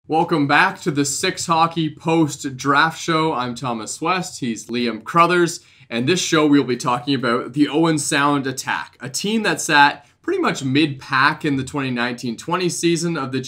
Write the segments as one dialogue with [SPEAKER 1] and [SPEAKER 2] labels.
[SPEAKER 1] Welcome back to the Six Hockey Post Draft Show. I'm Thomas West, he's Liam Crothers, and this show we'll be talking about the Owen Sound Attack, a team that sat pretty much mid-pack in the 2019-20 season of the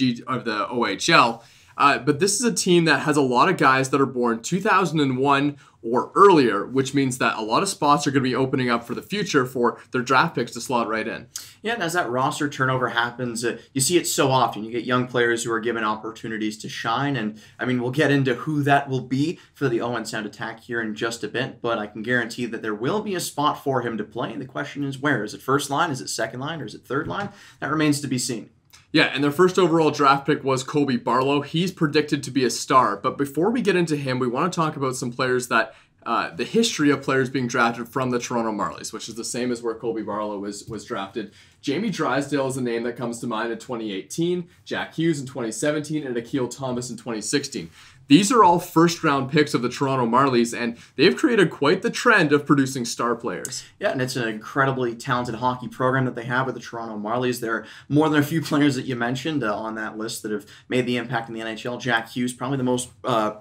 [SPEAKER 1] OHL. But this is a team that has a lot of guys that are born 2001 or earlier, which means that a lot of spots are going to be opening up for the future for their draft picks to slot right in.
[SPEAKER 2] Yeah, and as that roster turnover happens, you see it so often. You get young players who are given opportunities to shine, and I mean, we'll get into who that will be for the Owen Sound Attack here in just a bit, but I can guarantee that there will be a spot for him to play. The question is where? Is it first line? Is it second line? Or is it third line? That remains to be seen.
[SPEAKER 1] Yeah, and their first overall draft pick was Colby Barlow. He's predicted to be a star. But before we get into him, we want to talk about some players that, the history of players being drafted from the Toronto Marlies, which is the same as where Colby Barlow was drafted. Jamie Drysdale is a name that comes to mind in 2018, Jack Hughes in 2017, and Akil Thomas in 2016. These are all first-round picks of the Toronto Marlies, and they've created quite the trend of producing star players.
[SPEAKER 2] Yeah, and it's an incredibly talented hockey program that they have with the Toronto Marlies. There are more than a few players that you mentioned on that list that have made the impact in the NHL. Jack Hughes, probably the most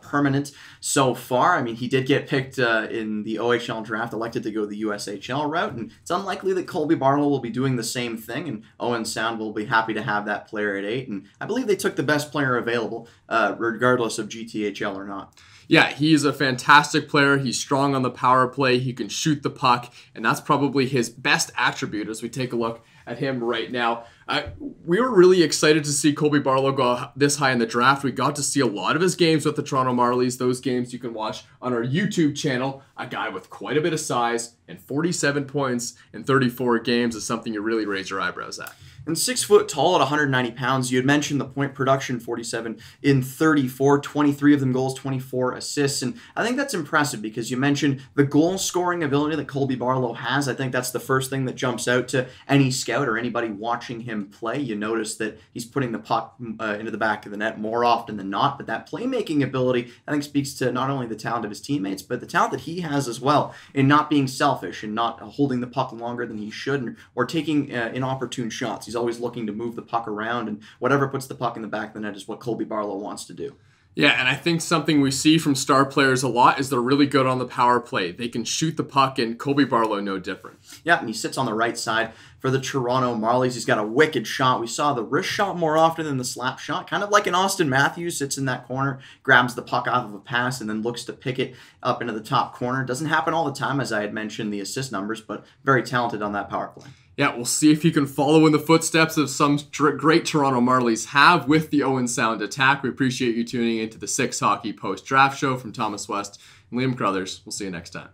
[SPEAKER 2] permanent so far. I mean, he did get picked in the OHL draft, elected to go the USHL route, and it's unlikely that Colby Barlow will be doing the same thing, and Owen Sound will be happy to have that player at 8. And I believe they took the best player available, regardless of GTHL or not.
[SPEAKER 1] Yeah, he's a fantastic player. He's strong on the power play. He can shoot the puck, and that's probably his best attribute as we take a look at him right now. We were really excited to see Colby Barlow go this high in the draft. We got to see a lot of his games with the Toronto Marlies. Those games you can watch on our YouTube channel. A guy with quite a bit of size and 47 points in 34 games is something you really raise your eyebrows at.
[SPEAKER 2] And 6 foot tall at 190 pounds. You had mentioned the point production, 47 in 34, 23 of them goals, 24 assists. And I think that's impressive because you mentioned the goal scoring ability that Colby Barlow has. I think that's the first thing that jumps out to any scout or anybody watching him play. You notice that he's putting the puck into the back of the net more often than not. But that playmaking ability, I think, speaks to not only the talent of his teammates, but the talent that he has as well in not being selfish and not holding the puck longer than he should or taking inopportune shots. He's always looking to move the puck around, and whatever puts the puck in the back of the net is what Colby Barlow wants to do.
[SPEAKER 1] Yeah, and I think something we see from star players a lot is they're really good on the power play. They can shoot the puck, and Colby Barlow no different.
[SPEAKER 2] Yeah, and he sits on the right side for the Toronto Marlies. He's got a wicked shot. We saw the wrist shot more often than the slap shot, kind of like an Austin Matthews, sits in that corner, grabs the puck off of a pass, and then looks to pick it up into the top corner. Doesn't happen all the time, as I had mentioned, the assist numbers, but very talented on that power play.
[SPEAKER 1] Yeah, we'll see if he can follow in the footsteps of some great Toronto Marlies have with the Owen Sound Attack. We appreciate you tuning into the Six Hockey Post Draft Show from Thomas West and Liam Crothers. We'll see you next time.